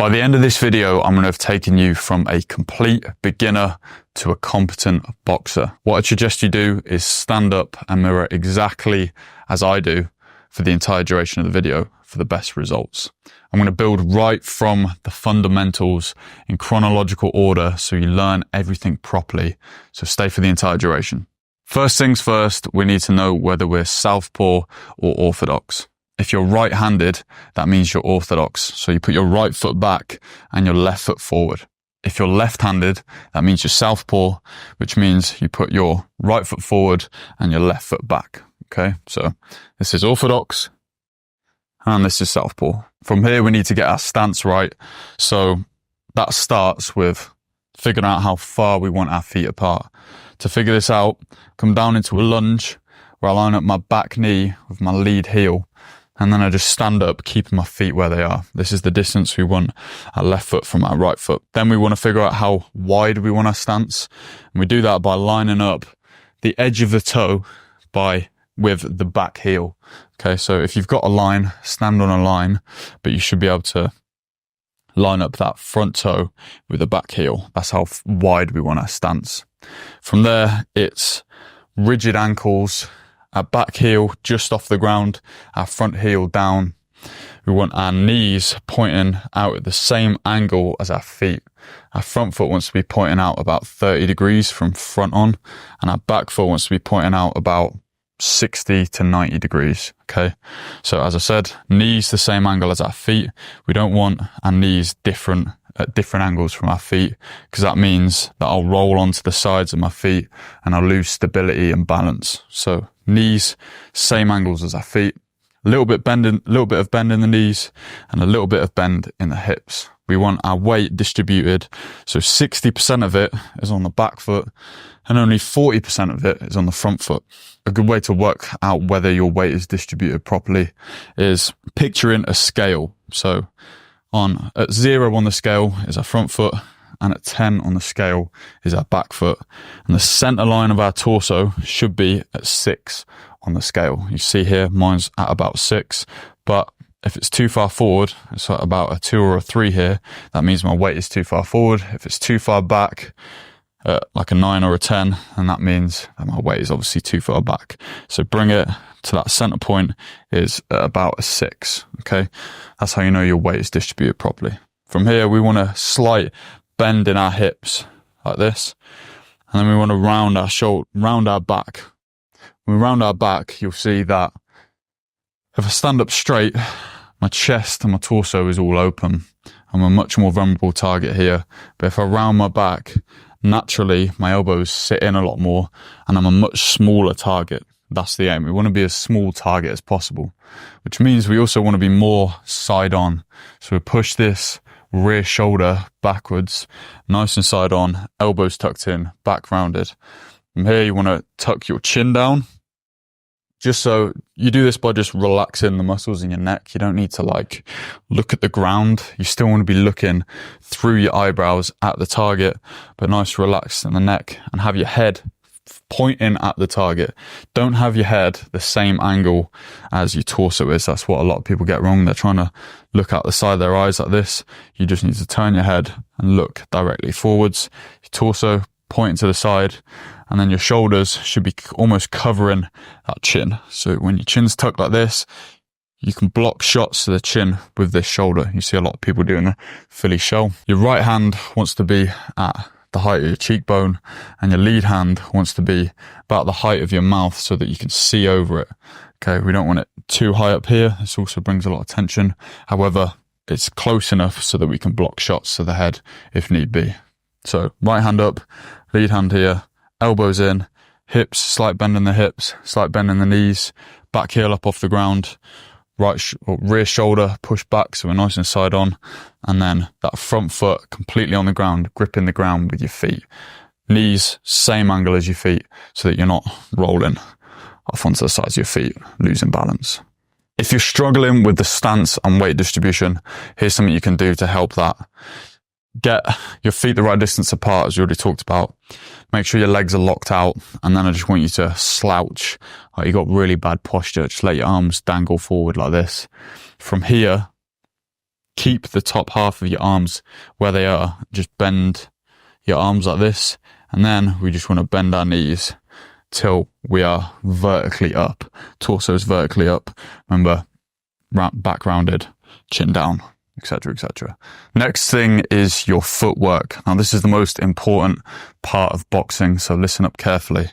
By the end of this video, I'm going to have taken you from a complete beginner to a competent boxer. What I suggest you do is stand up and mirror exactly as I do for the entire duration of the video for the best results. I'm going to build right from the fundamentals in chronological order so you learn everything properly. So stay for the entire duration. First things first, we need to know whether we're southpaw or orthodox. If you're right-handed, that means you're orthodox. So you put your right foot back and your left foot forward. If you're left-handed, that means you're southpaw, which means you put your right foot forward and your left foot back. Okay, so this is orthodox and this is southpaw. From here, we need to get our stance right. So that starts with figuring out how far we want our feet apart. To figure this out, come down into a lunge where I line up my back knee with my lead heel. And then I just stand up, keeping my feet where they are. This is the distance we want our left foot from our right foot. Then we want to figure out how wide we want our stance. And we do that by lining up the edge of the toe with the back heel. Okay, so if you've got a line, stand on a line, but you should be able to line up that front toe with the back heel. That's how wide we want our stance. From there, it's rigid ankles, our back heel just off the ground, our front heel down. We want our knees pointing out at the same angle as our feet. Our front foot wants to be pointing out about 30 degrees from front on, and our back foot wants to be pointing out about 60 to 90 degrees. Okay. So as I said, knees the same angle as our feet. We don't want our knees at different angles from our feet, because that means that I'll roll onto the sides of my feet and I'll lose stability and balance. So knees, same angles as our feet, a little bit of bend in the knees and a little bit of bend in the hips. We want our weight distributed, so 60% of it is on the back foot and only 40% of it is on the front foot. A good way to work out whether your weight is distributed properly is picturing a scale. So at 0 on the scale is our front foot, and at 10 on the scale is our back foot. And the center line of our torso should be at 6 on the scale. You see here, mine's at about 6, but if it's too far forward, it's at about a 2 or a 3 here, that means my weight is too far forward. If it's too far back, like a 9 or a 10, and that means that my weight is obviously too far back. So bring it to that center point is about a 6. Okay, that's how you know your weight is distributed properly. From here, we want a slight bend in our hips like this, and then we want to round our back. When we round our back, you'll see that if I stand up straight, my chest and my torso is all open. I'm a much more vulnerable target here. But if I round my back, naturally my elbows sit in a lot more and I'm a much smaller target. That's the aim. We want to be a small target as possible, which means we also want to be more side on. So we push this rear shoulder backwards, nice and side on, elbows tucked in, back rounded. From here, you want to tuck your chin down. Just so you do this by just relaxing the muscles in your neck. You don't need to look at the ground. You still want to be looking through your eyebrows at the target, but nice relaxed in the neck, and have your head pointing at the target. Don't have your head the same angle as your torso is. That's what a lot of people get wrong. They're trying to look out the side of their eyes like this. You just need to turn your head and look directly forwards. Your torso pointing to the side, and then your shoulders should be almost covering that chin. So when your chin's tucked like this, you can block shots to the chin with this shoulder. You see a lot of people doing the Philly shell. Your right hand wants to be at the height of your cheekbone, and your lead hand wants to be about the height of your mouth so that you can see over it. Okay, we don't want it too high up here. This also brings a lot of tension. However, it's close enough so that we can block shots to the head if need be. So right hand up, lead hand here, elbows in, hips, slight bend in the hips, slight bend in the knees, back heel up off the ground, rear shoulder push back so we're nice and side on, and then that front foot completely on the ground, gripping the ground with your feet. Knees, same angle as your feet so that you're not rolling off onto the sides of your feet, losing balance. If you're struggling with the stance and weight distribution, here's something you can do to help that. Get your feet the right distance apart, as we already talked about. Make sure your legs are locked out, and then I just want you to slouch. Like you got really bad posture. Just let your arms dangle forward like this. From here, keep the top half of your arms where they are. Just bend your arms like this. And then we just want to bend our knees till we are vertically up. Torso's vertically up. Remember, back rounded, chin down, etc., etc. Next thing is your footwork. Now, this is the most important part of boxing, so listen up carefully.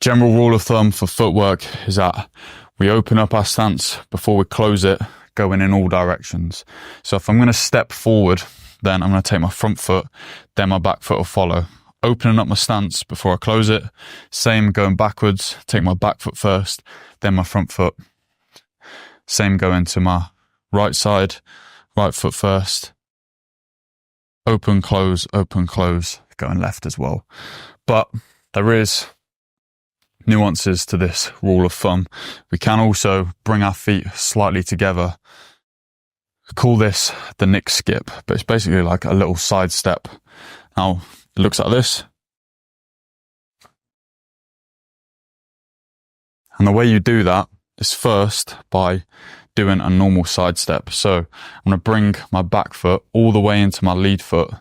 General rule of thumb for footwork is that we open up our stance before we close it, going in all directions. So if I'm going to step forward, then I'm going to take my front foot, then my back foot will follow. Opening up my stance before I close it. Same going backwards, take my back foot first, then my front foot. Same going to my right side, right foot first. Open, close, going left as well. But there is nuances to this rule of thumb. We can also bring our feet slightly together. We call this the Nick skip, but it's basically like a little side step. Now, it looks like this. And the way you do that is first by doing a normal side step. So I'm going to bring my back foot all the way into my lead foot.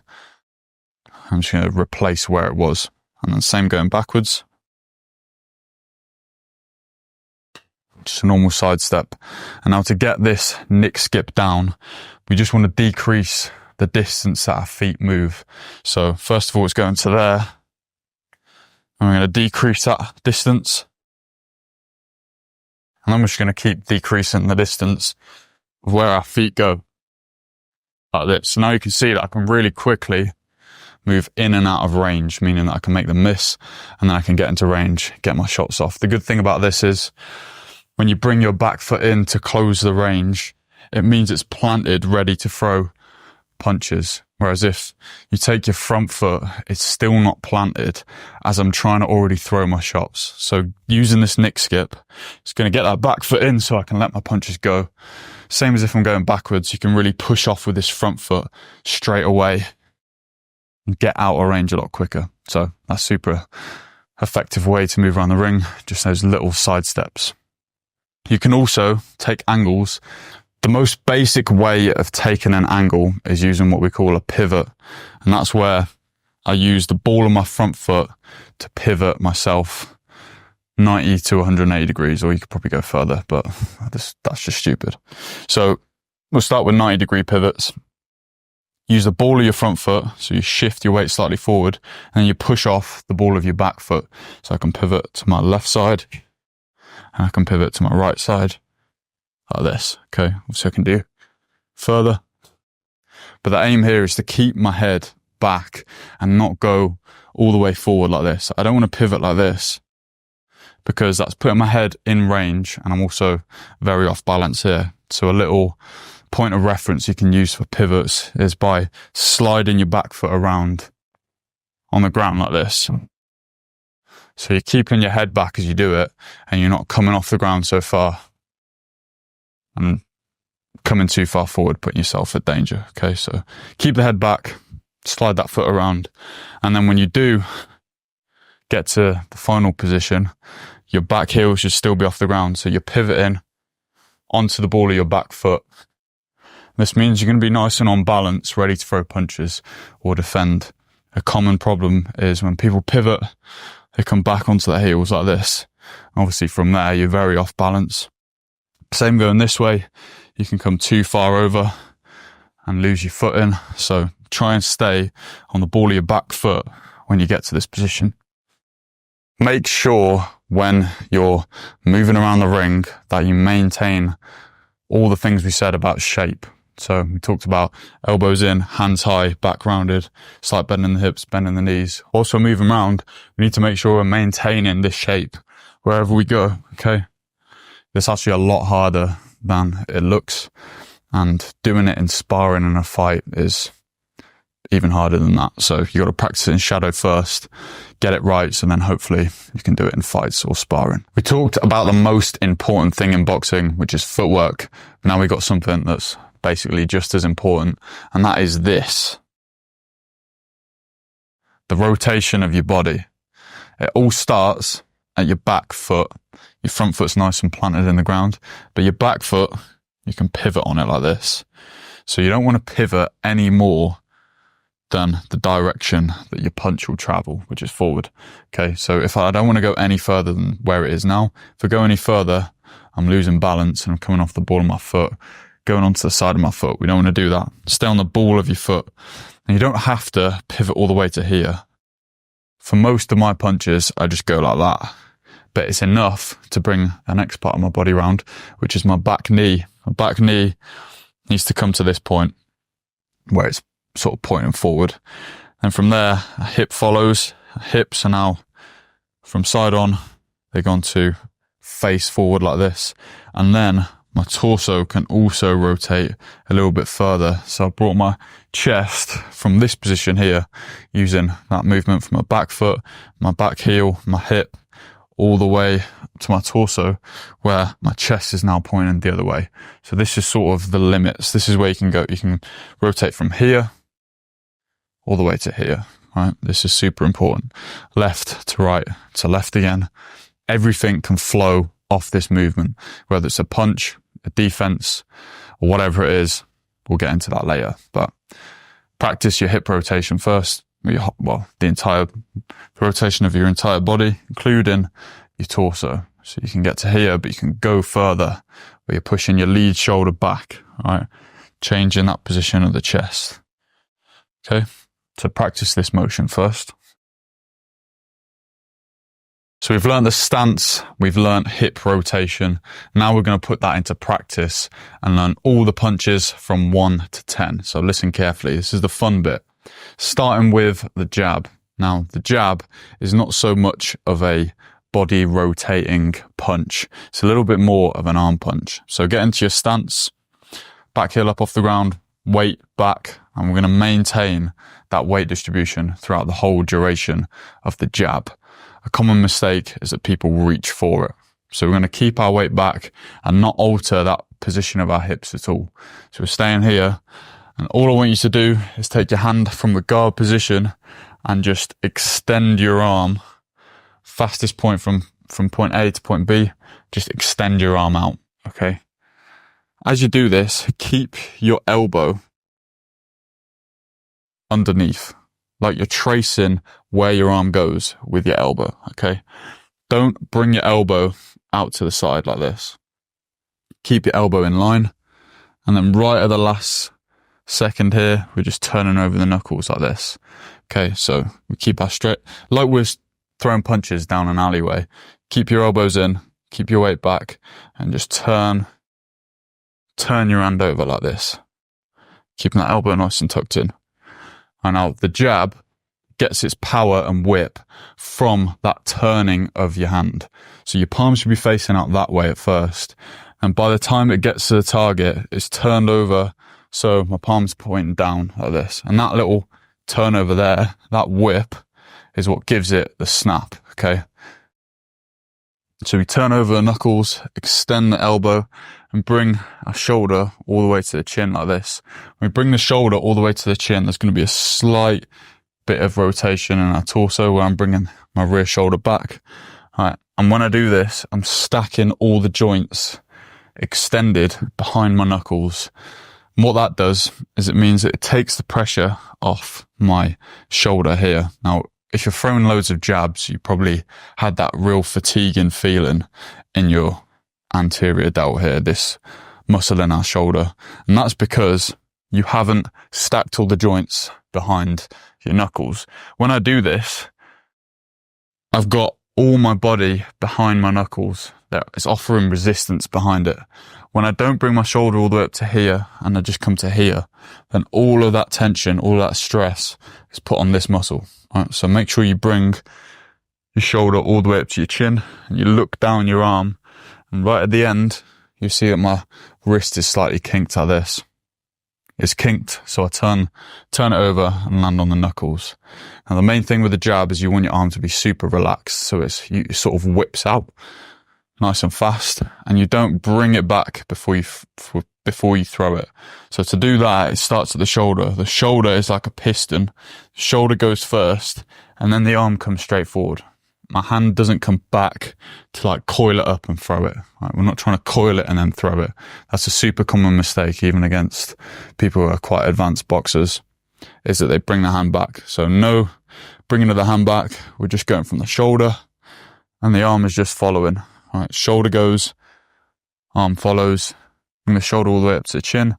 I'm just going to replace where it was. And then same going backwards. Just a normal side step. And now to get this Nick skip down, we just want to decrease the distance that our feet move. So first of all, it's going to there. And we're going to decrease that distance. And I'm just going to keep decreasing the distance of where our feet go. Like this. So now you can see that I can really quickly move in and out of range, meaning that I can make them miss and then I can get into range, get my shots off. The good thing about this is when you bring your back foot in to close the range, it means it's planted, ready to throw punches. Whereas if you take your front foot, it's still not planted as I'm trying to already throw my shots. So using this Nick skip, it's going to get that back foot in so I can let my punches go. Same as if I'm going backwards, you can really push off with this front foot straight away and get out of range a lot quicker. So that's super effective way to move around the ring, just those little side steps. You can also take angles. The most basic way of taking an angle is using what we call a pivot. And that's where I use the ball of my front foot to pivot myself 90 to 180 degrees, or you could probably go further, but that's just stupid. So we'll start with 90-degree pivots. Use the ball of your front foot, so you shift your weight slightly forward, and then you push off the ball of your back foot. So I can pivot to my left side, and I can pivot to my right side, like this. Okay, so I can do further. But the aim here is to keep my head back and not go all the way forward like this. I don't want to pivot like this because that's putting my head in range, and I'm also very off balance here. So a little point of reference you can use for pivots is by sliding your back foot around on the ground like this. So you're keeping your head back as you do it, and you're not coming off the ground so far and coming too far forward, putting yourself at danger. Okay, so keep the head back, slide that foot around, and then when you do get to the final position, your back heel should still be off the ground. So you're pivoting onto the ball of your back foot. This means you're going to be nice and on balance, ready to throw punches or defend. A common problem is when people pivot, they come back onto their heels like this. Obviously from there, you're very off balance. Same going this way. You can come too far over and lose your footing. So try and stay on the ball of your back foot when you get to this position. Make sure when you're moving around the ring that you maintain all the things we said about shape. So we talked about elbows in, hands high, back rounded, slight bend in the hips, bend in the knees. Also moving around, we need to make sure we're maintaining this shape wherever we go, okay? It's actually a lot harder than it looks, and doing it in sparring in a fight is even harder than that. So you got to practice it in shadow first, get it right, so then hopefully you can do it in fights or sparring. We talked about the most important thing in boxing, which is footwork. But now we got something that's basically just as important, and that is this. The rotation of your body. It all starts at your back foot. Your front foot's nice and planted in the ground, but your back foot, you can pivot on it like this. So you don't want to pivot any more than the direction that your punch will travel, which is forward. Okay, so if I don't want to go any further than where it is now, if I go any further, I'm losing balance and I'm coming off the ball of my foot, going onto the side of my foot. We don't want to do that. Stay on the ball of your foot. And you don't have to pivot all the way to here. For most of my punches, I just go like that. But it's enough to bring the next part of my body round, which is my back knee. My back knee needs to come to this point where it's sort of pointing forward. And from there, a hip follows. Hips are now from side on, they're going to face forward like this. And then my torso can also rotate a little bit further. So I brought my chest from this position here using that movement from my back foot, my back heel, my hip, all the way to my torso, where my chest is now pointing the other way. So this is sort of the limits. This is where you can go. You can rotate from here all the way to here, right? This is super important. Left to right to left again. Everything can flow off this movement, whether it's a punch, a defense, or whatever it is. We'll get into that later, but practice your hip rotation first. The rotation of your entire body, including your torso. So you can get to here, but you can go further where you're pushing your lead shoulder back, right? Changing that position of the chest. Okay. So practice this motion first. So we've learned the stance, we've learned hip rotation. Now we're going to put that into practice and learn all the punches from 1 to 10. So listen carefully. This is the fun bit. Starting with the jab. Now the jab is not so much of a body rotating punch. It's a little bit more of an arm punch. So get into your stance, back heel up off the ground, weight back, and we're going to maintain that weight distribution throughout the whole duration of the jab. A common mistake is that people reach for it. So we're going to keep our weight back and not alter that position of our hips at all. So we're staying here, and all I want you to do is take your hand from the guard position and just extend your arm. Fastest point from point A to point B, just extend your arm out, okay? As you do this, keep your elbow underneath, like you're tracing where your arm goes with your elbow, okay? Don't bring your elbow out to the side like this. Keep your elbow in line, and then right at the last second here, we're just turning over the knuckles like this. Okay, so we keep our straight, like we're throwing punches down an alleyway. Keep your elbows in, keep your weight back, and just turn your hand over like this. Keeping that elbow nice and tucked in. And now the jab gets its power and whip from that turning of your hand. So your palm should be facing out that way at first. And by the time it gets to the target, it's turned over. So my palm's pointing down like this. And that little turnover there, that whip, is what gives it the snap, okay? So we turn over the knuckles, extend the elbow, and bring our shoulder all the way to the chin like this. When we bring the shoulder all the way to the chin, there's going to be a slight bit of rotation in our torso where I'm bringing my rear shoulder back. All right. And when I do this, I'm stacking all the joints extended behind my knuckles. And what that does is it means that it takes the pressure off my shoulder here. Now, if you're throwing loads of jabs, you probably had that real fatiguing feeling in your anterior delt here, this muscle in our shoulder. And that's because you haven't stacked all the joints behind your knuckles. When I do this, I've got all my body behind my knuckles. It's offering resistance behind it. When I don't bring my shoulder all the way up to here and I just come to here, then all of that tension, all of that stress is put on this muscle. Right, so make sure you bring your shoulder all the way up to your chin and you look down your arm, and right at the end, you see that my wrist is slightly kinked like this. It's kinked, so I turn it over and land on the knuckles. Now the main thing with the jab is you want your arm to be super relaxed, so it sort of whips out nice and fast, and you don't bring it back before you throw it. So to do that, it starts at the shoulder. The shoulder is like a piston. The shoulder goes first, and then the arm comes straight forward. my hand doesn't come back to like coil it up and throw it. Right? We're not trying to coil it and then throw it. That's a super common mistake, even against people who are quite advanced boxers, is that they bring the hand back. So no bringing of the hand back. We're just going from the shoulder and the arm is just following. Right? Shoulder goes, arm follows, bring the shoulder all the way up to the chin.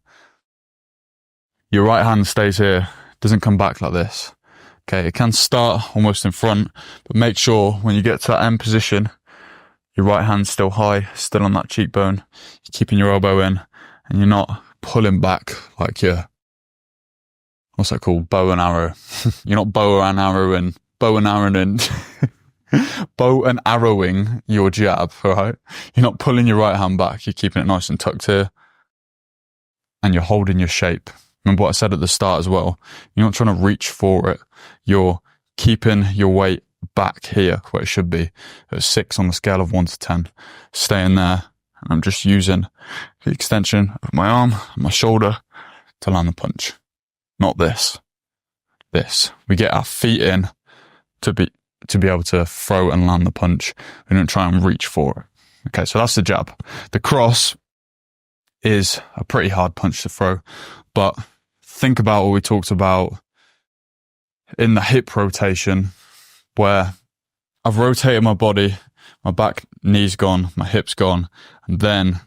Your right hand stays here, doesn't come back like this. Okay, it can start almost in front, but make sure when you get to that end position, your right hand's still high, still on that cheekbone. You're keeping your elbow in, and you're not pulling back like you're, what's that called? Bow and arrow. You're not bow and arrowing your jab, all right? You're not pulling your right hand back. You're keeping it nice and tucked here, and you're holding your shape. Remember what I said at the start as well. You're not trying to reach for it. You're keeping your weight back here where it should be at 6 on the scale of 1 to 10. Staying there. And I'm just using the extension of my arm and my shoulder to land the punch. Not this. This. We get our feet in to be able to throw and land the punch. We don't try and reach for it. Okay, so that's the jab. The cross is a pretty hard punch to throw, but think about what we talked about in the hip rotation, where I've rotated my body, my back knee's gone, my hip's gone, and then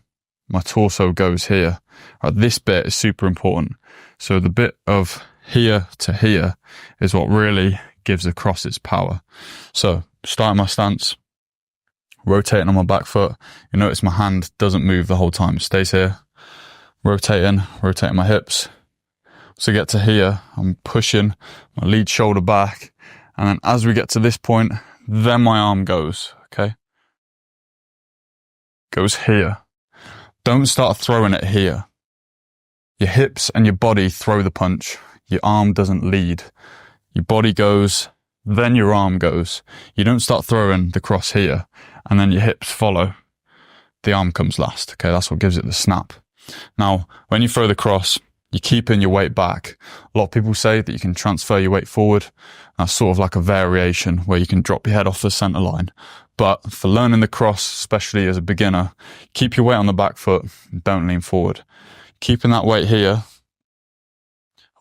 my torso goes here. Right, this bit is super important. So the bit of here to here is what really gives the cross its power. So starting my stance, rotating on my back foot. You notice my hand doesn't move the whole time. It stays here. Rotating my hips. So get to here, I'm pushing my lead shoulder back. And then as we get to this point, then my arm goes, okay? Goes here. Don't start throwing it here. Your hips and your body throw the punch. Your arm doesn't lead. Your body goes, then your arm goes. You don't start throwing the cross here, and then your hips follow. The arm comes last, okay? That's what gives it the snap. Now, when you throw the cross, you're keeping your weight back. A lot of people say that you can transfer your weight forward. That's sort of like a variation where you can drop your head off the center line. But for learning the cross, especially as a beginner, keep your weight on the back foot. Don't lean forward. Keeping that weight here.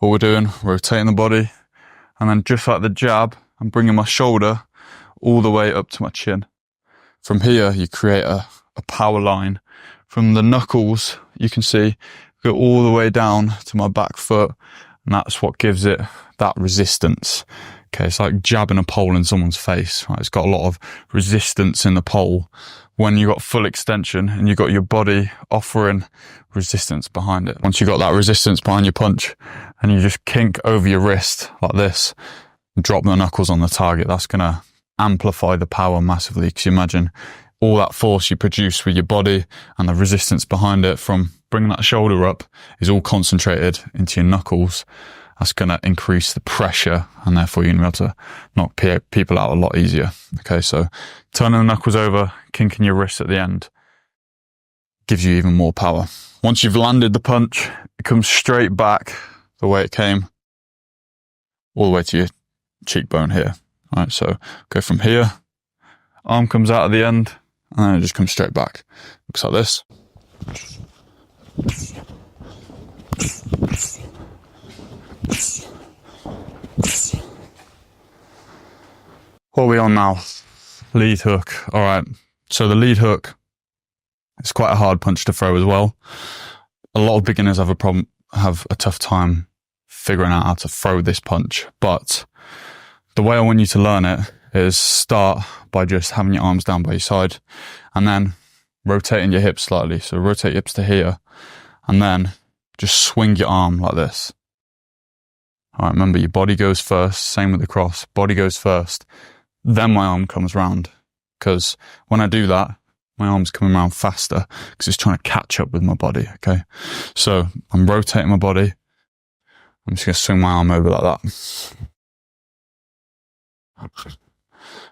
All we're doing, rotating the body. And then just like the jab, I'm bringing my shoulder all the way up to my chin. From here, you create a power line. From the knuckles, you can see, go all the way down to my back foot. And that's what gives it that resistance. Okay, it's like jabbing a pole in someone's face. Right? It's got a lot of resistance in the pole. When you got full extension and you got your body offering resistance behind it. Once you got that resistance behind your punch and you just kink over your wrist like this, drop the knuckles on the target, that's going to amplify the power massively. Because you imagine all that force you produce with your body and the resistance behind it from bringing that shoulder up is all concentrated into your knuckles. That's going to increase the pressure, and therefore you're going to be able to knock people out a lot easier. Okay, so turning the knuckles over, kinking your wrist at the end gives you even more power. Once you've landed the punch, it comes straight back the way it came, all the way to your cheekbone here. All right, so go from here, arm comes out at the end, and then it just comes straight back. Looks like this. What are we on now? Lead hook. All right. So the lead hook is quite a hard punch to throw as well. A lot of beginners have a tough time figuring out how to throw this punch. But the way I want you to learn it is start by just having your arms down by your side and then rotating your hips slightly. So rotate your hips to here and then just swing your arm like this. All right, remember your body goes first, same with the cross, body goes first, then my arm comes round. Because when I do that, my arm's coming around faster because it's trying to catch up with my body, okay? So I'm rotating my body. I'm just going to swing my arm over like that.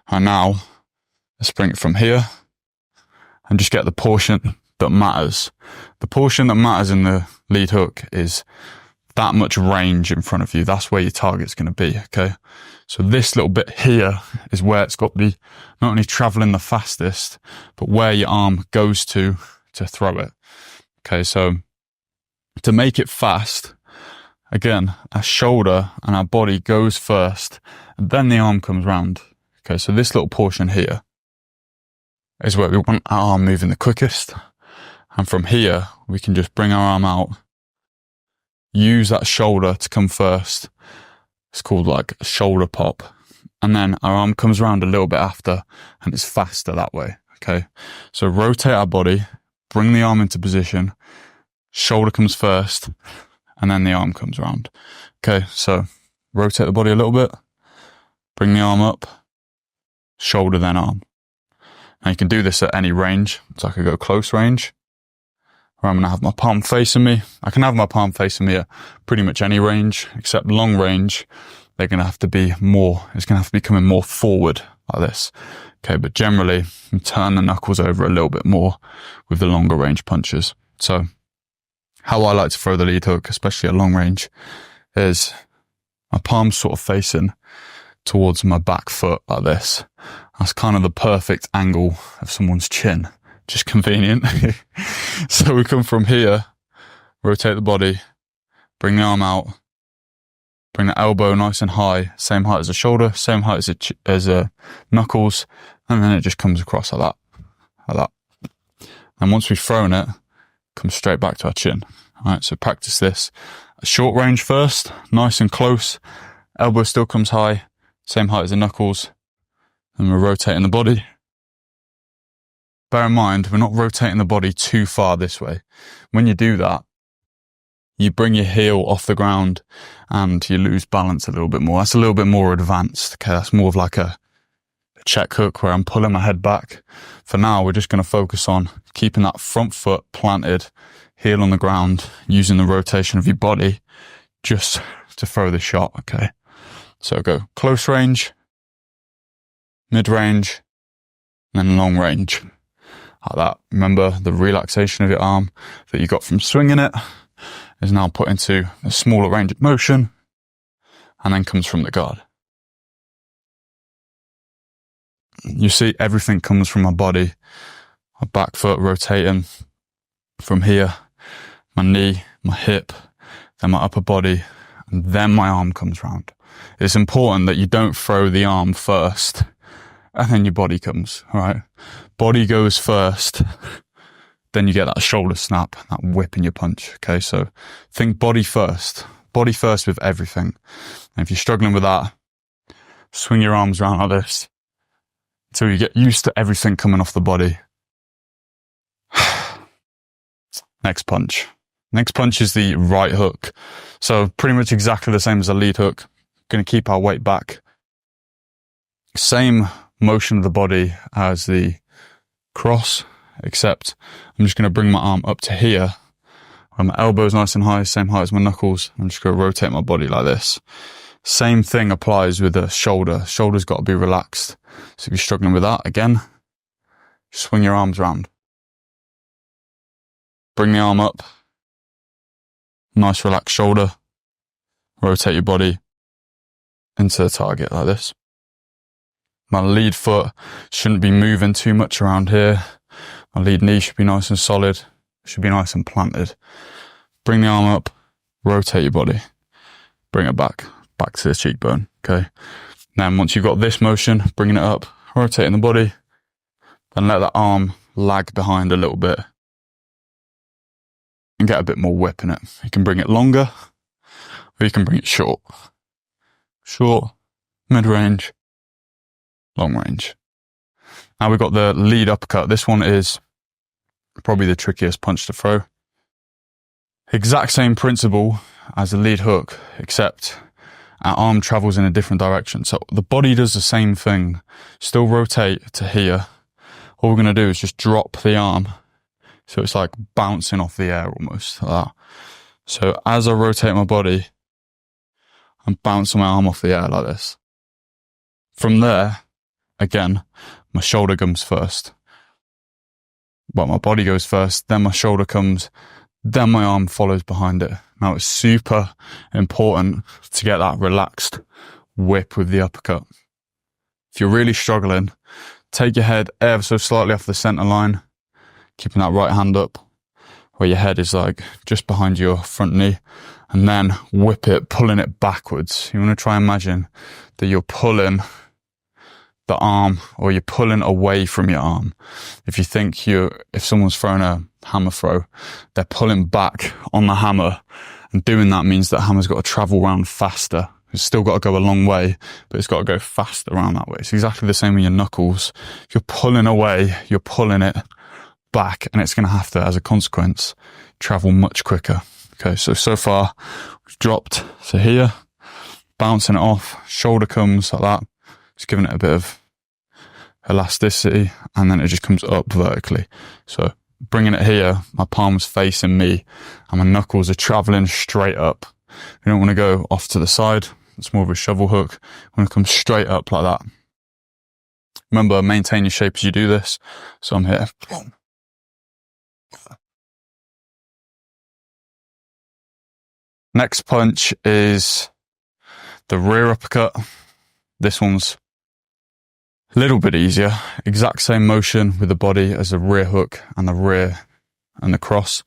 And now, let's bring it from here and just get the portion that matters. The portion that matters in the lead hook is that much range in front of you. That's where your target's going to be, okay? So this little bit here is where it's got to be not only traveling the fastest, but where your arm goes to throw it. Okay, so to make it fast, again, our shoulder and our body goes first, and then the arm comes round. Okay, so this little portion here is where we want our arm moving the quickest. And from here, we can just bring our arm out, use that shoulder to come first. It's called like a shoulder pop. And then our arm comes around a little bit after, and it's faster that way. Okay, so rotate our body, bring the arm into position, shoulder comes first, and then the arm comes around. Okay, so rotate the body a little bit, bring the arm up, shoulder, then arm. Now you can do this at any range. So I could go close range, where I'm going to have my palm facing me. I can have my palm facing me at pretty much any range, except long range. They're going to have to be more, it's going to have to be coming more forward like this. Okay, but generally, you turn the knuckles over a little bit more with the longer range punches. So how I like to throw the lead hook, especially at long range, is my palm's sort of facing towards my back foot like this. That's kind of the perfect angle of someone's chin. Just convenient. So we come from here, rotate the body, bring the arm out, bring the elbow nice and high, same height as the shoulder, same height as the knuckles, and then it just comes across like that. And once we've thrown it, comes straight back to our chin. All right, so practice this. A short range first, nice and close. Elbow still comes high, same height as the knuckles. And we're rotating the body. Bear in mind, we're not rotating the body too far this way. When you do that, you bring your heel off the ground and you lose balance a little bit more. That's a little bit more advanced. Okay, that's more of like a check hook where I'm pulling my head back. For now, we're just going to focus on keeping that front foot planted, heel on the ground, using the rotation of your body just to throw the shot. Okay, so go close range, mid range, and then long range. Like that. Remember, the relaxation of your arm that you got from swinging it is now put into a smaller range of motion and then comes from the guard. You see, everything comes from my body. My back foot rotating from here, my knee, my hip, then my upper body, and then my arm comes round. It's important that you don't throw the arm first and then your body comes, all right? Body goes first, then you get that shoulder snap, that whip in your punch, okay? So think body first with everything. And if you're struggling with that, swing your arms around like this until you get used to everything coming off the body. Next punch. Next punch is the right hook. So pretty much exactly the same as a lead hook. Going to keep our weight back. Same motion of the body as the cross, except I'm just going to bring my arm up to here, where my elbow's nice and high, same height as my knuckles. I'm just going to rotate my body like this. Same thing applies with the shoulder. Shoulder's got to be relaxed. So if you're struggling with that, again, swing your arms around. Bring the arm up. Nice relaxed shoulder. Rotate your body into the target like this. My lead foot shouldn't be moving too much around here. My lead knee should be nice and solid. Should be nice and planted. Bring the arm up, rotate your body. Bring it back to the cheekbone, okay? Then once you've got this motion, bringing it up, rotating the body, then let that arm lag behind a little bit and get a bit more whip in it. You can bring it longer or you can bring it short. Short, mid-range, long range. Now we've got the lead uppercut. This one is probably the trickiest punch to throw. Exact same principle as the lead hook, except our arm travels in a different direction. So the body does the same thing, still rotate to here. All we're going to do is just drop the arm. So it's like bouncing off the air almost like that. So as I rotate my body, I'm bouncing my arm off the air like this. From there, again, my shoulder comes first. Well, my body goes first, then my shoulder comes, then my arm follows behind it. Now it's super important to get that relaxed whip with the uppercut. If you're really struggling, take your head ever so slightly off the center line, keeping that right hand up where your head is like just behind your front knee, and then whip it, pulling it backwards. You want to try and imagine that you're pulling the arm, or you're pulling away from your arm. If you think if someone's throwing a hammer throw, they're pulling back on the hammer, and doing that means that hammer's got to travel around faster. It's still got to go a long way, but it's got to go faster around that way. It's exactly the same with your knuckles. If you're pulling away, you're pulling it back, and it's going to have to, as a consequence, travel much quicker. Okay, so far, we've dropped to here, bouncing it off, shoulder comes like that, just giving it a bit of elasticity, and then it just comes up vertically. So bringing it here, my palm's facing me, and my knuckles are traveling straight up. You don't want to go off to the side. It's more of a shovel hook. You want to come straight up like that. Remember, maintain your shape as you do this. So I'm here. Next punch is the rear uppercut. This one's a little bit easier. Exact same motion with the body as the rear hook and the rear and the cross.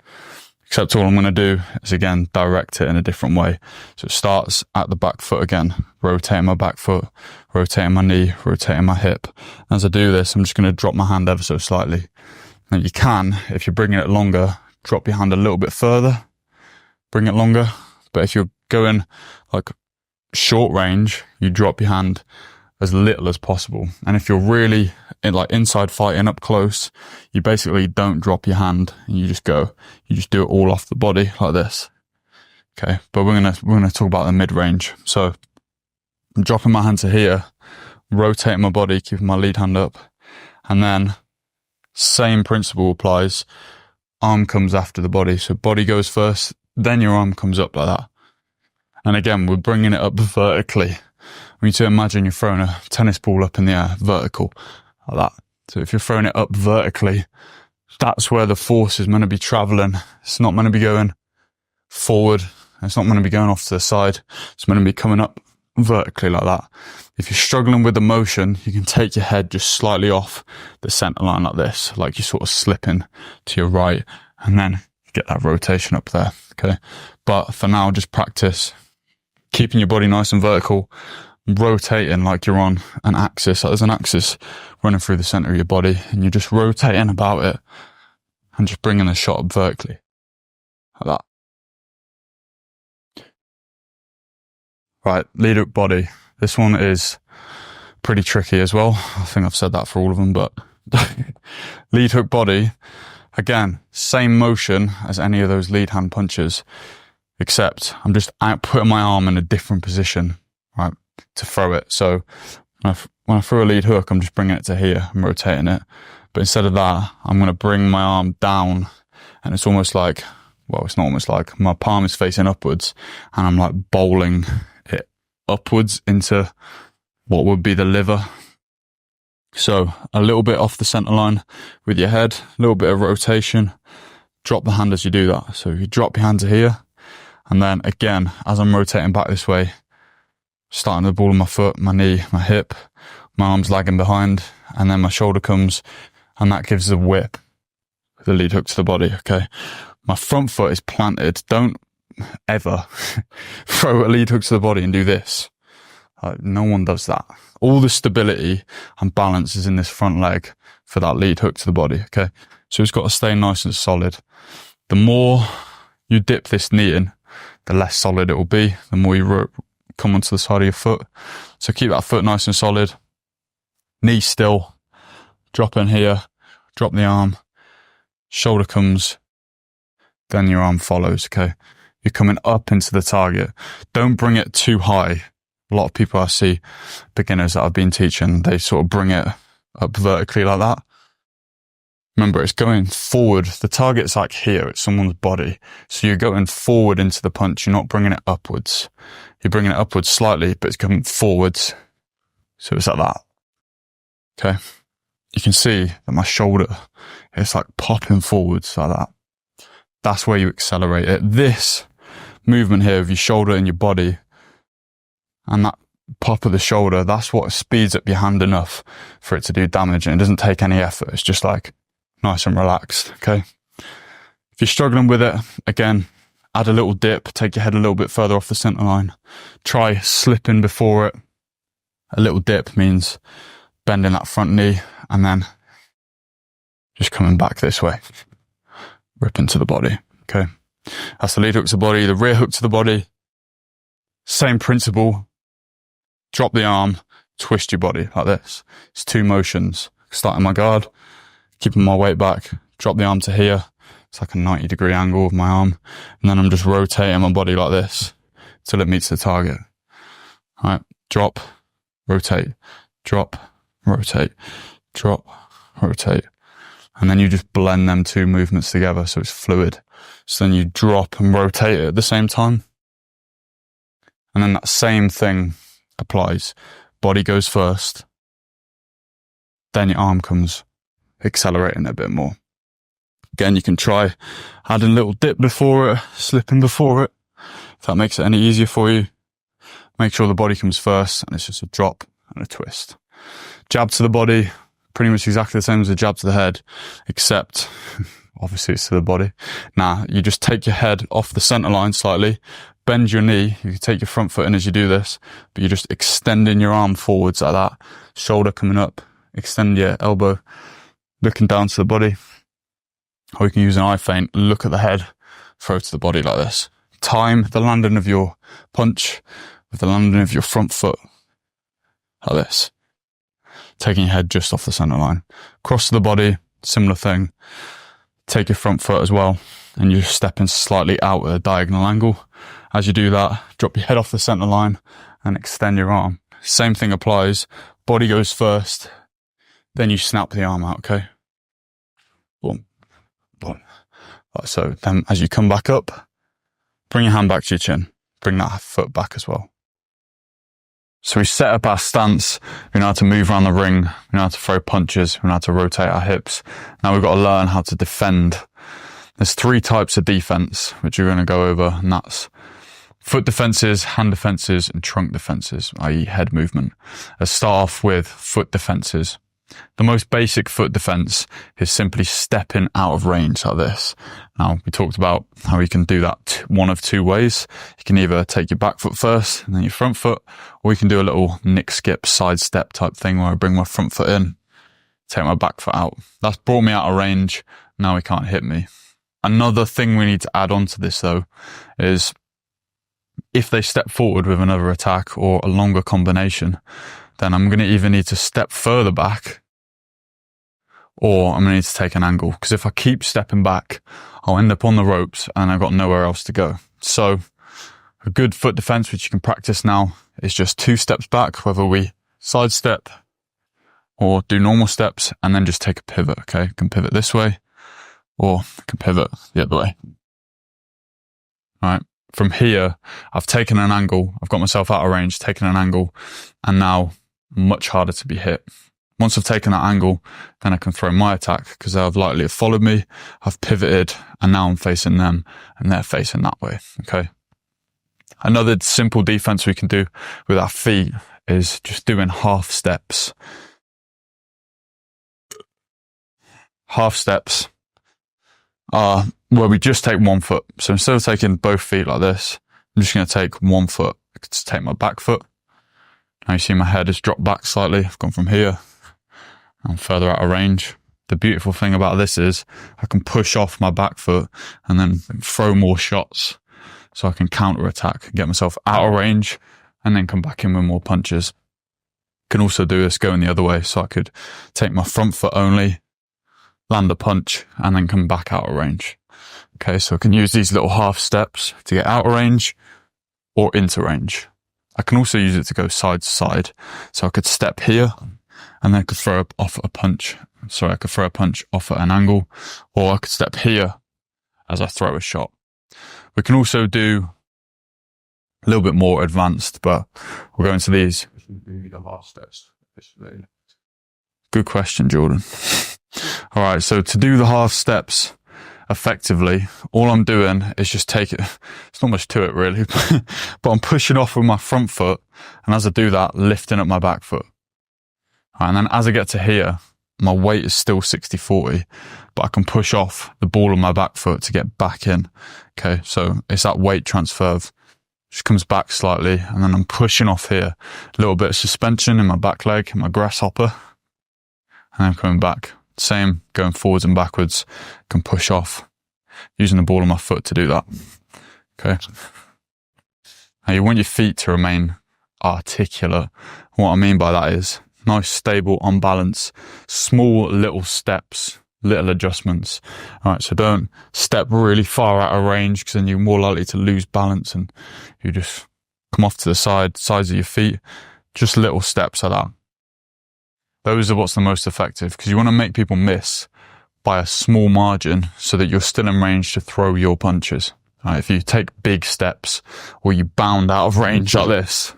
Except all I'm going to do is, again, direct it in a different way. So it starts at the back foot again, rotating my back foot, rotating my knee, rotating my hip. As I do this, I'm just going to drop my hand ever so slightly. Now you can, if you're bringing it longer, drop your hand a little bit further, bring it longer. But if you're going like short range, you drop your hand as little as possible. And if you're really inside fighting up close, you basically don't drop your hand, and you just do it all off the body like this. Okay, but we're gonna talk about the mid range. So I'm dropping my hand to here, rotating my body, keeping my lead hand up, and then same principle applies. Arm comes after the body, so body goes first, then your arm comes up like that. And again, we're bringing it up vertically. We need to imagine you're throwing a tennis ball up in the air, vertical, like that. So if you're throwing it up vertically, that's where the force is meant to be traveling. It's not meant to be going forward. It's not meant to be going off to the side. It's meant to be coming up vertically like that. If you're struggling with the motion, you can take your head just slightly off the center line like this, like you're sort of slipping to your right, and then get that rotation up there. Okay. But for now, just practice keeping your body nice and vertical, rotating like you're on an axis. There's an axis running through the center of your body, and you're just rotating about it and just bringing the shot up vertically like that. Right, lead hook body. This one is pretty tricky as well. I think I've said that for all of them, but lead hook body, again, same motion as any of those lead hand punches, except I'm just putting my arm in a different position, right, to throw it. So when I throw a lead hook, I'm just bringing it to here and rotating it. But instead of that, I'm going to bring my arm down, and it's almost like, well, it's not almost like, my palm is facing upwards, and I'm like bowling it upwards into what would be the liver. So a little bit off the center line with your head, a little bit of rotation, drop the hand as you do that. So you drop your hand to here, and then again, as I'm rotating back this way, starting the ball of my foot, my knee, my hip, my arm's lagging behind, and then my shoulder comes, and that gives the whip, the lead hook to the body, okay? My front foot is planted. Don't ever throw a lead hook to the body and do this. No one does that. All the stability and balance is in this front leg for that lead hook to the body, okay? So it's got to stay nice and solid. The more you dip this knee in, the less solid it will be, the more you come onto the side of your foot. So keep that foot nice and solid. Knee still. Drop in here. Drop the arm. Shoulder comes. Then your arm follows, okay? You're coming up into the target. Don't bring it too high. A lot of people I see, beginners that I've been teaching, they sort of bring it up vertically like that. Remember, it's going forward. The target's like here, it's someone's body. So you're going forward into the punch. You're not bringing it upwards. You're bringing it upwards slightly, but it's coming forwards. So it's like that. Okay. You can see that my shoulder, it's like popping forwards like that. That's where you accelerate it. This movement here of your shoulder and your body, and that pop of the shoulder, that's what speeds up your hand enough for it to do damage, and it doesn't take any effort. It's just like nice and relaxed, okay? If you're struggling with it, again, add a little dip, take your head a little bit further off the center line. Try slipping before it. A little dip means bending that front knee and then just coming back this way. Rip into the body, okay? That's the lead hook to the body, the rear hook to the body. Same principle. Drop the arm, twist your body like this. It's 2 motions. Starting my guard, keeping my weight back, drop the arm to here. It's like a 90-degree angle of my arm. And then I'm just rotating my body like this till it meets the target. All right, drop, rotate, drop, rotate, drop, rotate. And then you just blend them 2 movements together so it's fluid. So then you drop and rotate it at the same time. And then that same thing applies. Body goes first. Then your arm comes accelerating a bit more. Again, you can try adding a little dip before it, slipping before it. If that makes it any easier for you, make sure the body comes first and it's just a drop and a twist. Jab to the body, pretty much exactly the same as a jab to the head, except obviously it's to the body. Now, you just take your head off the center line slightly, bend your knee, you can take your front foot in as you do this, but you're just extending your arm forwards like that, shoulder coming up, extend your elbow, looking down to the body. Or you can use an eye feint, look at the head, throw to the body like this. Time the landing of your punch with the landing of your front foot like this. Taking your head just off the center line. Cross to the body, similar thing. Take your front foot as well, and you're stepping slightly out at a diagonal angle. As you do that, drop your head off the center line and extend your arm. Same thing applies. Body goes first, then you snap the arm out, okay? Boom. Boom. Like so. Then as you come back up, bring your hand back to your chin. Bring that foot back as well. So we set up our stance. We know how to move around the ring. We know how to throw punches. We know how to rotate our hips. Now we've got to learn how to defend. There's 3 types of defense, which we're going to go over, and that's foot defenses, hand defenses, and trunk defenses, i.e. head movement. Let's start off with foot defenses. The most basic foot defense is simply stepping out of range like this. Now, we talked about how you can do that one of 2 ways. You can either take your back foot first and then your front foot, or you can do a little nick, skip, side step type thing where I bring my front foot in, take my back foot out. That's brought me out of range. Now he can't hit me. Another thing we need to add on to this though is if they step forward with another attack or a longer combination, then I'm going to either need to step further back or I'm going to need to take an angle. Because if I keep stepping back, I'll end up on the ropes and I've got nowhere else to go. So a good foot defense, which you can practice now, is just 2 steps back, whether we sidestep or do normal steps, and then just take a pivot, okay? You can pivot this way or you can pivot the other way. All right. From here, I've taken an angle. I've got myself out of range, taken an angle, and now much harder to be hit. Once I've taken that angle, then I can throw my attack because they'll likely have followed me. I've pivoted and now I'm facing them and they're facing that way. Okay. Another simple defense we can do with our feet is just doing half steps. Half steps are where we just take one foot. So instead of taking both feet like this, I'm just going to take one foot. I could just take my back foot. Now you see my head has dropped back slightly. I've gone from here. I'm further out of range. The beautiful thing about this is I can push off my back foot and then throw more shots so I can counter attack, get myself out of range and then come back in with more punches. Can also do this going the other way. So I could take my front foot only, land a punch and then come back out of range. Okay. So I can use these little half steps to get out of range or into range. I can also use it to go side to side. So I could step here and then I could throw off a punch. Sorry, I could throw a punch off at an angle, or I could step here as I throw a shot. We can also do a little bit more advanced, but we'll go into these. Good question, Jordan. All right. So to do the half steps, effectively, all I'm doing is just take it. It's not much to it really, but I'm pushing off with my front foot. And as I do that, lifting up my back foot. And then as I get to here, my weight is still 60-40, but I can push off the ball of my back foot to get back in. Okay. So it's that weight transfer. Just comes back slightly, and then I'm pushing off here. A little bit of suspension in my back leg, in my grasshopper, and I'm coming back. Same, going forwards and backwards. Can push off, using the ball of my foot to do that. Okay. Now you want your feet to remain articulate. What I mean by that is nice, stable, on balance, small little steps, little adjustments. All right, so don't step really far out of range, because then you're more likely to lose balance and you just come off to the sides of your feet. Just little steps like that. Those are what's the most effective, because you want to make people miss by a small margin so that you're still in range to throw your punches. All right, if you take big steps or you bound out of range like this,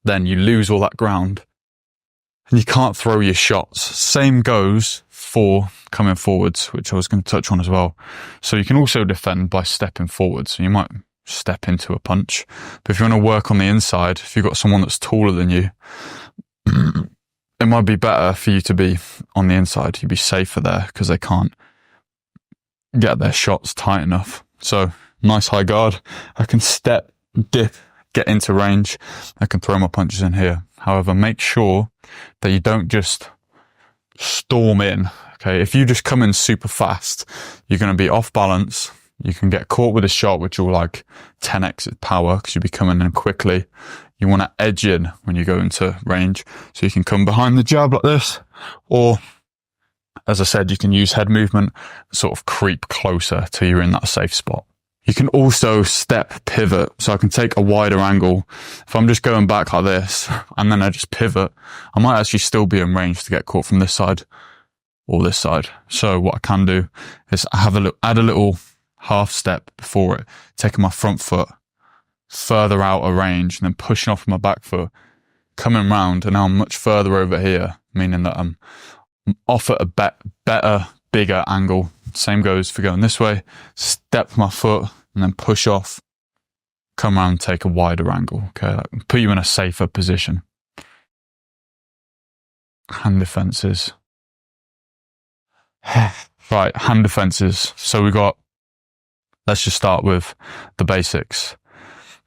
then you lose all that ground and you can't throw your shots. Same goes for coming forwards, which I was going to touch on as well. So you can also defend by stepping forwards. So you might step into a punch, but if you want to work on the inside, if you've got someone that's taller than you, it might be better for you to be on the inside. You'd be safer there because they can't get their shots tight enough. So nice high guard. I can step, dip, get into range. I can throw my punches in here. However, make sure that you don't just storm in. Okay, if you just come in super fast, you're going to be off balance. You can get caught with a shot which will like 10x its power because you'll be coming in quickly. You want to edge in when you go into range. So you can come behind the jab like this, or as I said, you can use head movement, sort of creep closer till you're in that safe spot. You can also step pivot. So I can take a wider angle. If I'm just going back like this and then I just pivot, I might actually still be in range to get caught from this side or this side. So what I can do is add a little half step before it, taking my front foot further out of range and then pushing off my back foot, coming round, and now I'm much further over here, meaning that I'm off at a better, bigger angle. Same goes for going this way, step my foot and then push off, come around, take a wider angle. Okay, that put you in a safer position. Hand defenses. Right, hand defenses. So let's just start with the basics.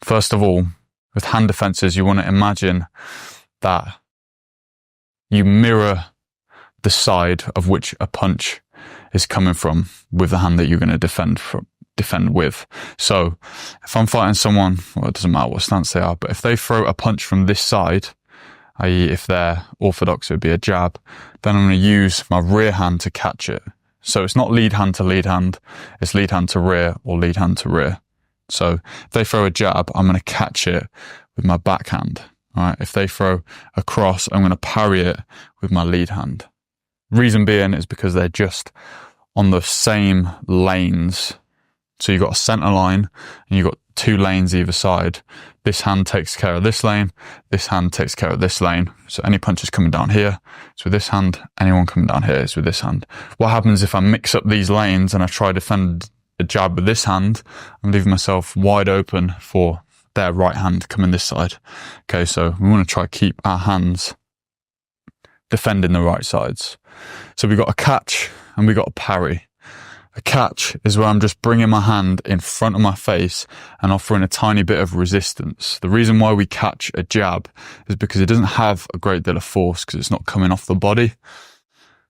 First of all, with hand defenses, you want to imagine that you mirror the side of which a punch is coming from with the hand that you're going to defend with. So if I'm fighting someone, well, it doesn't matter what stance they are, but if they throw a punch from this side, i.e. if they're orthodox, it would be a jab, then I'm going to use my rear hand to catch it. So it's not lead hand to lead hand, it's lead hand to rear or lead hand to rear. So if they throw a jab, I'm going to catch it with my backhand. All right. If they throw a cross, I'm going to parry it with my lead hand. Reason being is because they're just on the same lanes. So you've got a center line and you've got two lanes either side. This hand takes care of this lane. This hand takes care of this lane. So any punches coming down here, it's with this hand. Anyone coming down here is with this hand. What happens if I mix up these lanes and I try to defend a jab with this hand? I'm leaving myself wide open for their right hand coming this side. Okay, so we want to try to keep our hands defending the right sides. So we've got a catch and we've got a parry. A catch is where I'm just bringing my hand in front of my face and offering a tiny bit of resistance. The reason why we catch a jab is because it doesn't have a great deal of force because it's not coming off the body.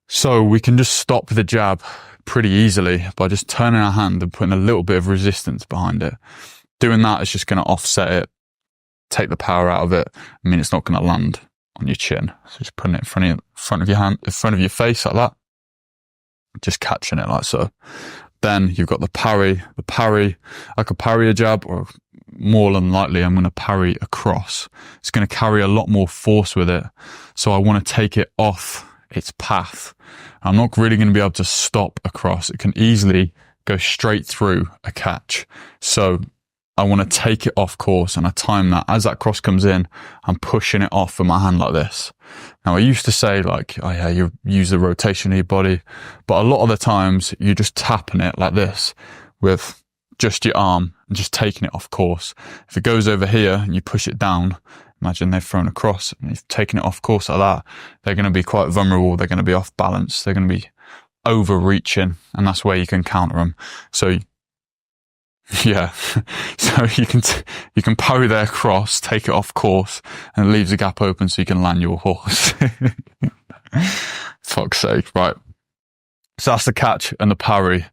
So we can just stop the jab pretty easily by just turning our hand and putting a little bit of resistance behind it. Doing that is just going to offset it, take the power out of it. I mean, it's not going to land on your chin. So just putting it in front of your hand, in front of your face like that. Just catching it like so. Then you've got the parry. The parry, I could parry a jab, or more than likely I'm going to parry a cross. It's going to carry a lot more force with it. So I want to take it off its path. I'm not really going to be able to stop a cross. It can easily go straight through a catch. So I want to take it off course, and I time that. As that cross comes in, I'm pushing it off with my hand like this. Now, I used to say like, oh yeah, you use the rotation of your body, but a lot of the times you're just tapping it like this with just your arm and just taking it off course. If it goes over here and you push it down, imagine they've thrown a cross and you've taken it off course like that, they're going to be quite vulnerable. They're going to be off balance. They're going to be overreaching, and that's where you can counter them. So yeah, so you can parry their cross, take it off course, and it leaves a gap open so you can land your horse. Fuck's sake, right. So that's the catch and the parry.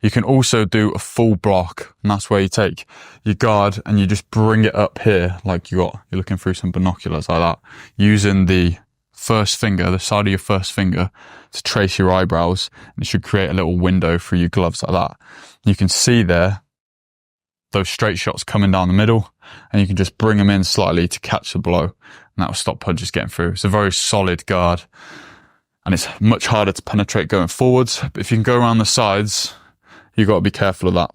You can also do a full block, and that's where you take your guard and you just bring it up here like you're looking through some binoculars like that, using the first finger, the side of your first finger, to trace your eyebrows, and it should create a little window through your gloves like that. You can see there those straight shots coming down the middle, and you can just bring them in slightly to catch the blow, and that will stop punches getting through. It's a very solid guard, and it's much harder to penetrate going forwards. But if you can go around the sides, you've got to be careful of that.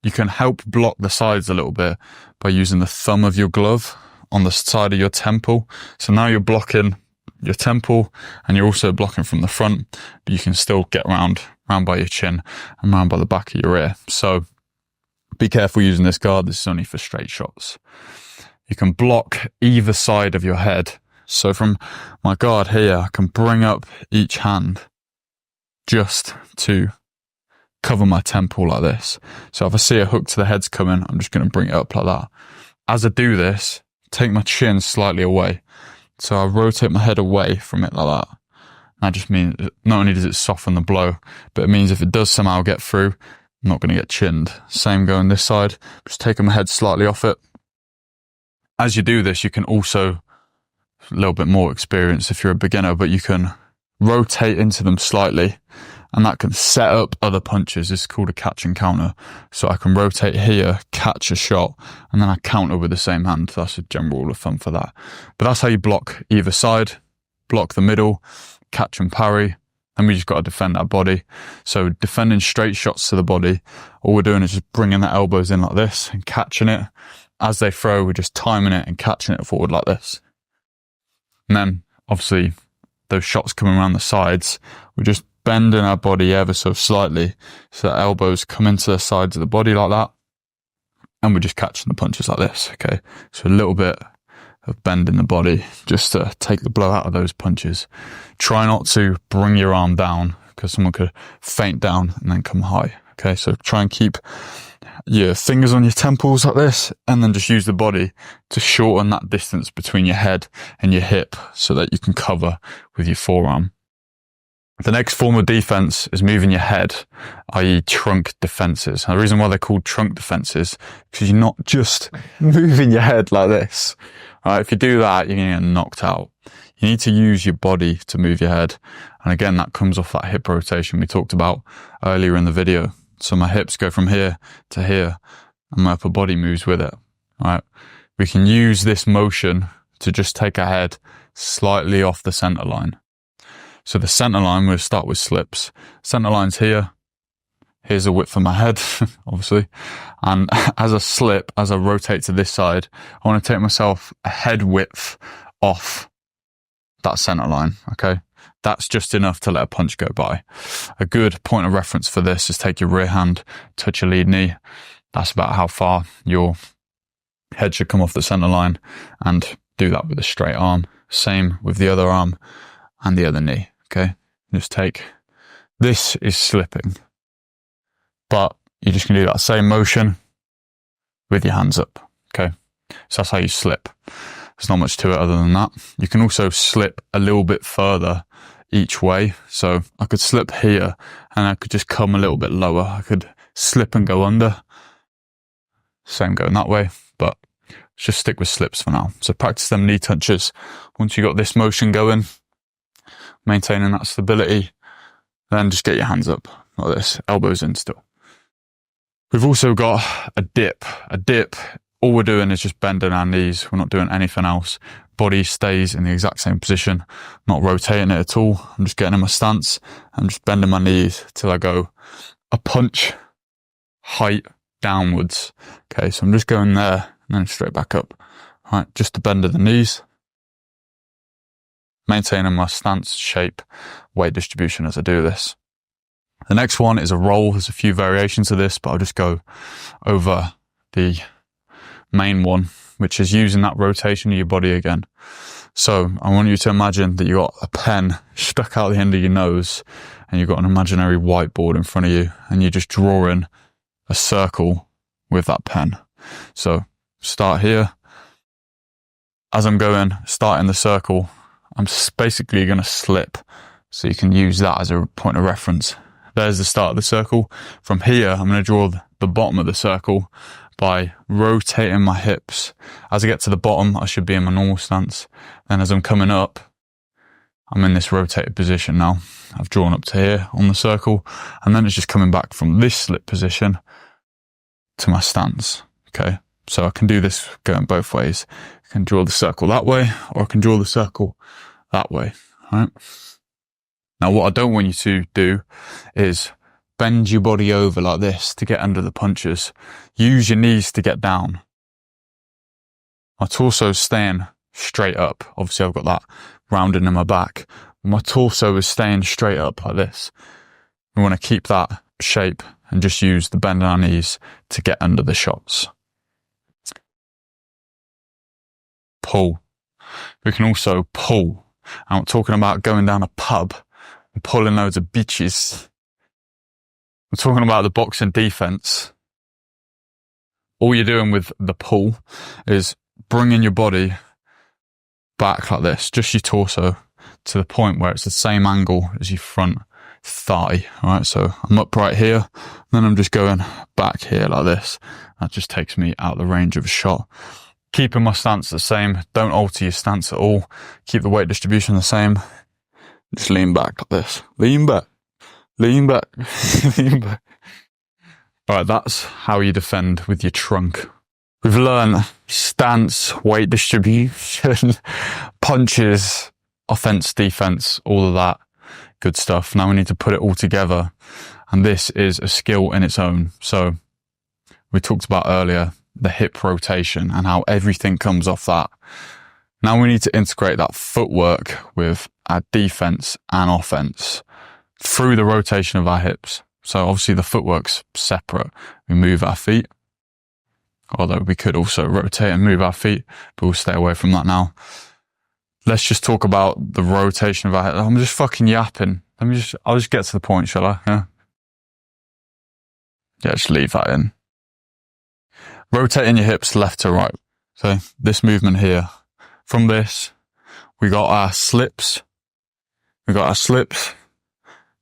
You can help block the sides a little bit by using the thumb of your glove on the side of your temple. So now you're blocking your temple, and you're also blocking from the front, but you can still get round by your chin and round by the back of your ear. So be careful using this guard. This is only for straight shots. You can block either side of your head. So from my guard here, I can bring up each hand just to cover my temple like this. So if I see a hook to the head's coming, I'm just going to bring it up like that. As I do this, take my chin slightly away. So I rotate my head away from it like that. That just means not only does it soften the blow, but it means if it does somehow get through, I'm not going to get chinned. Same going this side. Just taking my head slightly off it. As you do this, you can also, a little bit more experience if you're a beginner, but you can rotate into them slightly, and that can set up other punches. This is called a catch and counter. So I can rotate here, catch a shot, and then I counter with the same hand. That's a general rule of thumb for that. But that's how you block either side, block the middle, catch and parry. And we just got to defend our body. So defending straight shots to the body, all we're doing is just bringing the elbows in like this and catching it. As they throw, we're just timing it and catching it forward like this. And then, obviously, those shots coming around the sides, we're just bending our body ever so slightly so that elbows come into the sides of the body like that. And we're just catching the punches like this, okay? So a little bit of bend in the body just to take the blow out of those punches. Try not to bring your arm down, because someone could feint down and then come high. Okay, so try and keep your fingers on your temples like this, and then just use the body to shorten that distance between your head and your hip so that you can cover with your forearm. The next form of defense is moving your head, i.e. trunk defenses. And the reason why they're called trunk defenses, because you're not just moving your head like this. Right, if you do that, you're going to get knocked out. You need to use your body to move your head. And again, that comes off that hip rotation we talked about earlier in the video. So my hips go from here to here, and my upper body moves with it. Right, we can use this motion to just take our head slightly off the center line. So the center line, we'll start with slips. Center line's here. Here's the width of my head, obviously. And as I slip, as I rotate to this side, I want to take myself a head width off that center line, okay? That's just enough to let a punch go by. A good point of reference for this is take your rear hand, touch your lead knee. That's about how far your head should come off the center line, and do that with a straight arm. Same with the other arm and the other knee, okay? Just take, this is slipping. But you're just going to do that same motion with your hands up, okay? So that's how you slip. There's not much to it other than that. You can also slip a little bit further each way. So I could slip here, and I could just come a little bit lower. I could slip and go under. Same going that way, but let's just stick with slips for now. So practice them knee touches. Once you got this motion going, maintaining that stability, then just get your hands up like this, elbows in still. We've also got a dip. A dip, all we're doing is just bending our knees. We're not doing anything else. Body stays in the exact same position, not rotating it at all. I'm just getting in my stance. I'm just bending my knees till I go a punch, height, downwards. Okay, so I'm just going there and then straight back up. All right, just the bend of the knees. Maintaining my stance, shape, weight distribution as I do this. The next one is a roll. There's a few variations of this, but I'll just go over the main one, which is using that rotation of your body again. So I want you to imagine that you've got a pen stuck out the end of your nose and you've got an imaginary whiteboard in front of you and you're just drawing a circle with that pen. So start here. As I'm starting the circle, I'm basically going to slip. So you can use that as a point of reference. There's the start of the circle. From here, I'm going to draw the bottom of the circle by rotating my hips. As I get to the bottom, I should be in my normal stance. Then as I'm coming up, I'm in this rotated position now. I've drawn up to here on the circle, and then it's just coming back from this slip position to my stance. Okay, so I can do this going both ways. I can draw the circle that way, or I can draw the circle that way. All right. Now, what I don't want you to do is bend your body over like this to get under the punches. Use your knees to get down. My torso's staying straight up. Obviously, I've got that rounding in my back. My torso is staying straight up like this. We want to keep that shape and just use the bend in our knees to get under the shots. Pull. We can also pull. I'm not talking about going down a pub and pulling loads of bitches. I'm talking about the boxing defense. All you're doing with the pull is bringing your body back like this, just your torso, to the point where it's the same angle as your front thigh. All right, so I'm up right here, and then I'm just going back here like this. That just takes me out the range of a shot. Keeping my stance the same. Don't alter your stance at all. Keep the weight distribution the same. Just lean back like this. Lean back. Lean back. Lean back. All right, that's how you defend with your trunk. We've learned stance, weight distribution, punches, offense, defense, all of that good stuff. Now we need to put it all together. And this is a skill in its own. So we talked about earlier the hip rotation and how everything comes off that. Now we need to integrate that footwork with our defense and offense through the rotation of our hips. So obviously the footwork's separate. We move our feet, although we could also rotate and move our feet, but we'll stay away from that now. Let's just talk about the rotation of our hips. I'm just fucking yapping. I'll just get to the point, shall I? Yeah, just leave that in. Rotating your hips left to right. So this movement here, from this, we got our slips, we got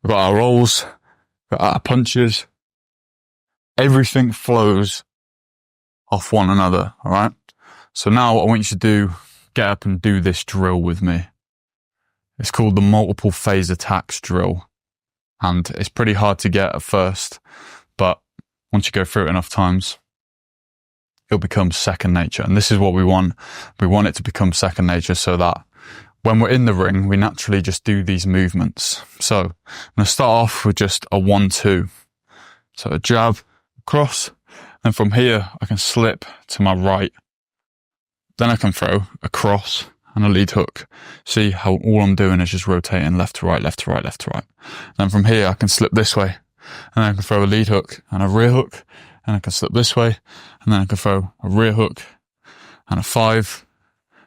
our rolls, we got our punches. Everything flows off one another, all right? So now what I want you to do, get up and do this drill with me. It's called the multiple phase attacks drill. And it's pretty hard to get at first, but once you go through it enough times, it'll become second nature. And this is what we want. We want it to become second nature so that when we're in the ring, we naturally just do these movements. So I'm going to start off with just a 1-2. So a jab, cross, and from here I can slip to my right. Then I can throw a cross and a lead hook. See how all I'm doing is just rotating left to right, left to right, left to right. Then from here I can slip this way, and then I can throw a lead hook and a rear hook, and I can slip this way, and then I can throw a rear hook and a 5,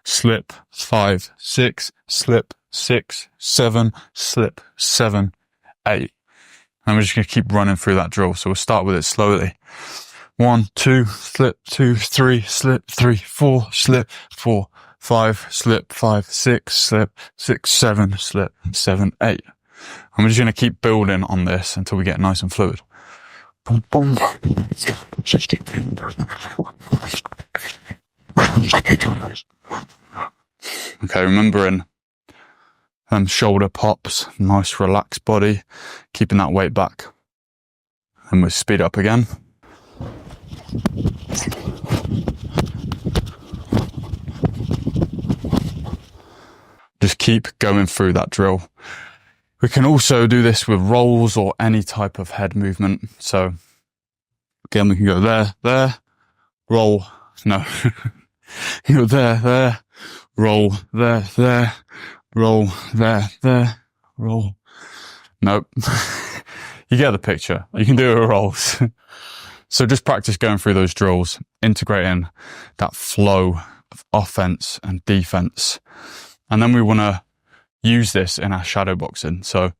slip, 5, 6, slip, 6, 7, slip, 7, 8. And we're just going to keep running through that drill. So we'll start with it slowly. 1, 2, slip, 2, 3, slip, 3, 4, slip, 4, 5, slip, 5, 6, slip, 6, 7, slip, 7, 8. And we're just going to keep building on this until we get nice and fluid. Boom, boom. Okay, remembering shoulder pops, nice relaxed body, keeping that weight back. And we'll speed up again. Just keep going through that drill. We can also do this with rolls or any type of head movement. So Again, we can go there, roll, no. You go there, roll, there, roll, there, roll. Nope. You get the picture. You can do it with rolls. So just practice going through those drills, integrating that flow of offense and defense. And then we want to use this in our shadow boxing. So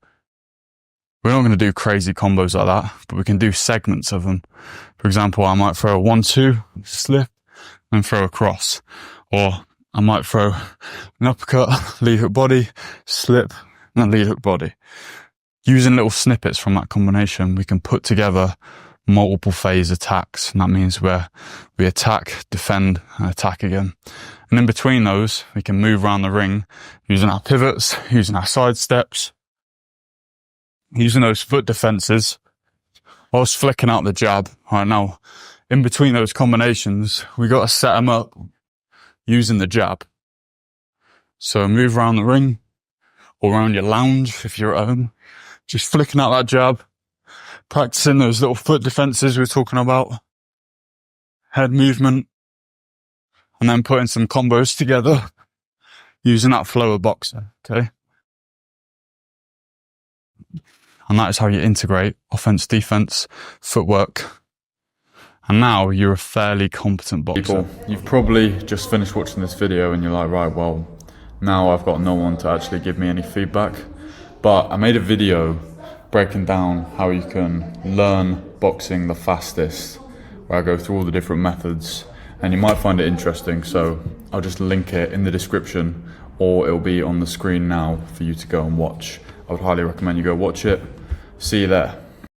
we're not going to do crazy combos like that, but we can do segments of them. For example, I might throw a 1-2, slip, and throw a cross. Or I might throw an uppercut, lead hook body, slip, and then lead hook body. Using little snippets from that combination, we can put together multiple phase attacks. And that means where we attack, defend, and attack again. And in between those, we can move around the ring using our pivots, using our side steps, using those foot defenses, whilst flicking out the jab. All right, now, in between those combinations, we got to set them up using the jab. So move around the ring or around your lounge if you're at home, just flicking out that jab, practicing those little foot defenses we were talking about, head movement, and then putting some combos together using that flow of BOXER, okay? And that is how you integrate offense, defense, footwork. And now you're a fairly competent boxer. People, you've probably just finished watching this video and you're like, right, well, now I've got no one to actually give me any feedback. But I made a video breaking down how you can learn boxing the fastest, where I go through all the different methods, and you might find it interesting. So I'll just link it in the description, or it'll be on the screen now for you to go and watch. I would highly recommend you go watch it. See you there.